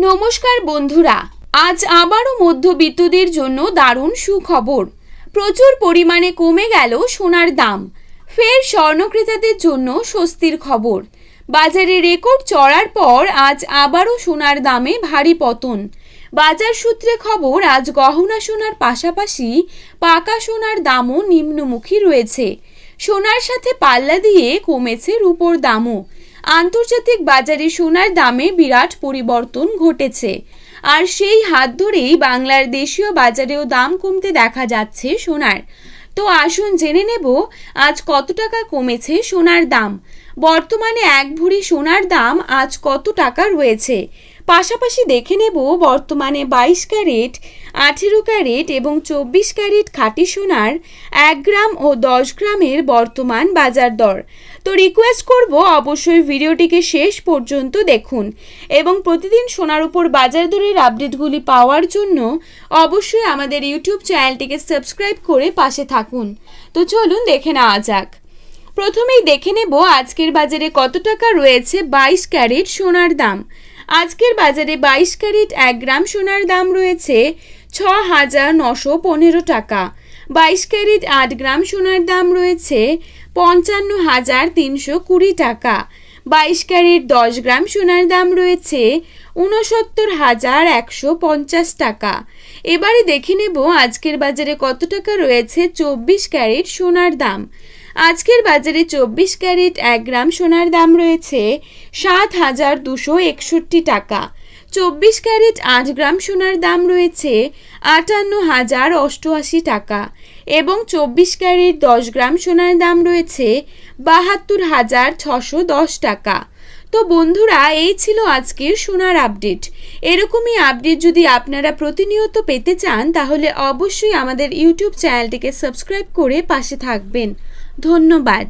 নমস্কার বন্ধুরা, আজ আবারও মধ্যবিত্তদের জন্য দারুণ সুখবর। প্রচুর পরিমাণে কমে গেল সোনার দাম। ফের স্বর্ণক্রেতাদের জন্য স্বস্তির খবর। বাজারে রেকর্ড চড়ার পর আজ আবারও সোনার দামে ভারী পতন। বাজার সূত্রে খবর, আজ গহনা সোনার পাশাপাশি পাকা সোনার দামও নিম্নমুখী রয়েছে। সোনার সাথে পাল্লা দিয়ে কমেছে রূপোর দামও। আন্তর্জাতিক বাজারে সোনার দামে বিরাট পরিবর্তন ঘটেছে, আর সেই হাত ধরেই বাংলার দেশীয় বাজারেও দাম কমতে দেখা যাচ্ছে সোনার। তো আসুন জেনে নেব আজ কত টাকা কমেছে সোনার দাম। বর্তমানে এক ভরি সোনার দাম আজ কত টাকা রয়েছে, পাশাপাশি দেখে নেব বর্তমানে 22 ক্যারেট, 18 ক্যারেট এবং 24 ক্যারেট খাঁটি সোনার 1 গ্রাম ও 10 গ্রামের বর্তমান বাজার দর। তো রিকোয়েস্ট করব অবশ্যই ভিডিওটিকে শেষ পর্যন্ত দেখুন এবং প্রতিদিন সোনার উপর বাজার দরের আপডেটগুলি পাওয়ার জন্য অবশ্যই আমাদের ইউটিউব চ্যানেলটিকে সাবস্ক্রাইব করে পাশে থাকুন। তো চলুন দেখে নেওয়া যাক। প্রথমেই দেখে নেব আজকের বাজারে কত টাকা রয়েছে 22 ক্যারেট সোনার দাম। আজকের বাজারে 22 ক্যারেট 1 গ্রাম সোনার দাম রয়েছে 6,915 টাকা। 22 ক্যারেট 8 গ্রাম সোনার দাম রয়েছে 55,320 টাকা। 22 ক্যারেট 10 গ্রাম সোনার দাম রয়েছে 69,150 টাকা। এবারে দেখে নেব আজকের বাজারে কত টাকা রয়েছে 24 ক্যারেট সোনার দাম। আজকের বাজারে 24 ক্যারেট 1 গ্রাম সোনার দাম রয়েছে 7,261 টাকা। 24 ক্যারেট 8 গ্রাম সোনার দাম রয়েছে 58,088 টাকা এবং 24 ক্যারেট 10 গ্রাম সোনার দাম রয়েছে 72,610 টাকা। তো বন্ধুরা, এই ছিল আজকের সোনার আপডেট। এরকমই আপডেট যদি আপনারা প্রতিনিয়ত পেতে চান তাহলে অবশ্যই আমাদের ইউটিউব চ্যানেলটিকে সাবস্ক্রাইব করে পাশে থাকবেন। ধন্যবাদ।